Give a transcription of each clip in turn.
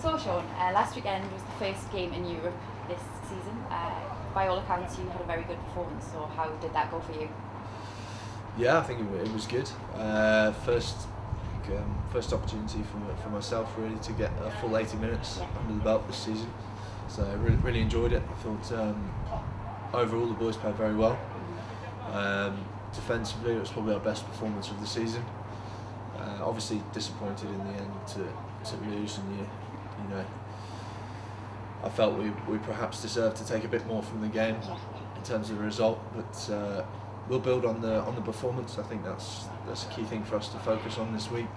So Sean, last weekend was the first game in Europe this season. By all accounts, you had a very good performance. So how did that go for you? Yeah, I think it was good. First opportunity for myself really to get a full 80 minutes under the belt this season. So I really enjoyed it. I thought overall the boys played very well. Defensively, it was probably our best performance of the season. Obviously disappointed in the end to lose, and you know, I felt we perhaps deserved to take a bit more from the game in terms of the result, but we'll build on the performance. I think that's a key thing for us to focus on this week.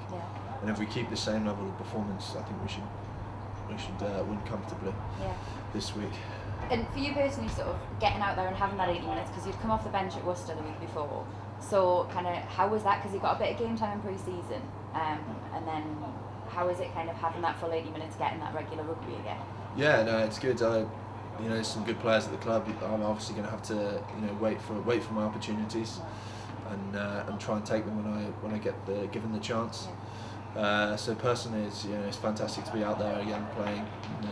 And if we keep the same level of performance, I think we should win comfortably this week. And for you personally, sort of getting out there and having that 80 minutes, because you'd come off the bench at Worcester the week before, so kind of how was that? Because you got a bit of game time in pre-season, and then how is it kind of having that full 80 minutes, getting that regular rugby again? Yeah, no, it's good. There's some good players at the club. I'm obviously going to have to wait for my opportunities and try and take them when I get given the chance. So personally, it's fantastic to be out there again playing.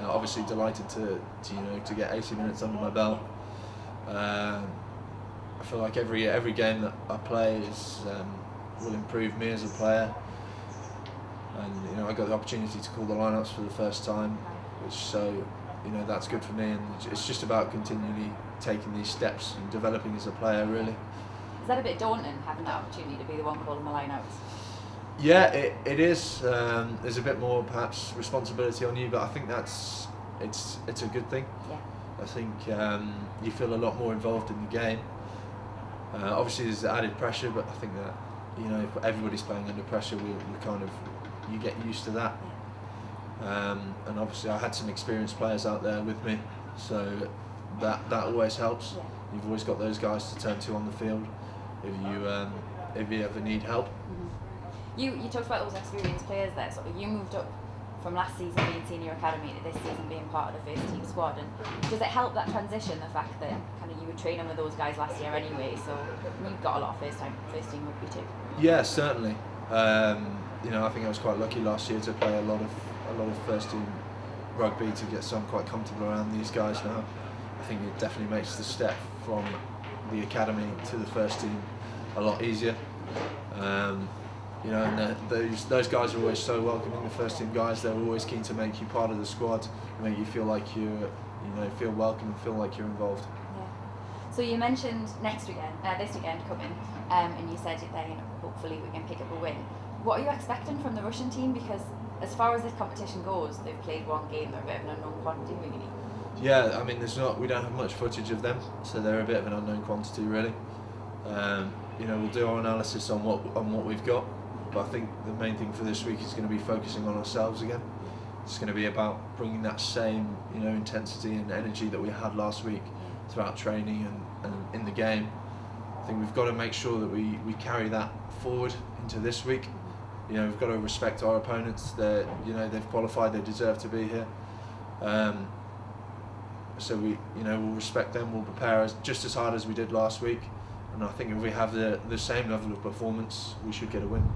Obviously delighted to get 80 minutes under my belt. I feel like every game that I play will improve me as a player. And I got the opportunity to call the lineups for the first time, that's good for me. And it's just about continually taking these steps and developing as a player, really. Is that a bit daunting, having that opportunity to be the one calling the lineouts? Yeah, it is. There's a bit more perhaps responsibility on you, but I think it's a good thing. Yeah. I think you feel a lot more involved in the game. Obviously, there's added pressure, but I think that if everybody's playing under pressure, you get used to that. And obviously, I had some experienced players out there with me, so that always helps. Yeah. You've always got those guys to turn to on the field if you ever need help. Mm-hmm. You talked about those experienced players there. So you moved up from last season being senior academy to this season being part of the first team squad. And does it help that transition, the fact that kind of you were training with those guys last year anyway? So you've got a lot of first team rugby too. Yeah, certainly. I think I was quite lucky last year to play a lot of first team rugby, to get some quite comfortable around these guys now. I think it definitely makes the step from the academy to the first team a lot easier. And those guys are always so welcoming. The first team guys, they're always keen to make you part of the squad, make you feel like feel welcome and feel like you're involved. Yeah. So you mentioned this weekend coming, and you said that hopefully we can pick up a win. What are you expecting from the Russian team? Because as far as this competition goes, they've played one game. They're a bit of an unknown quantity, really. Yeah, I mean, we don't have much footage of them, so they're a bit of an unknown quantity, really. We'll do our analysis on what we've got, but I think the main thing for this week is going to be focusing on ourselves again. It's going to be about bringing that same intensity and energy that we had last week throughout training and in the game. I think we've got to make sure that we carry that forward into this week. We've got to respect our opponents. They've qualified. They deserve to be here. So we'll respect them. We'll prepare just as hard as we did last week. And I think if we have the same level of performance, we should get a win.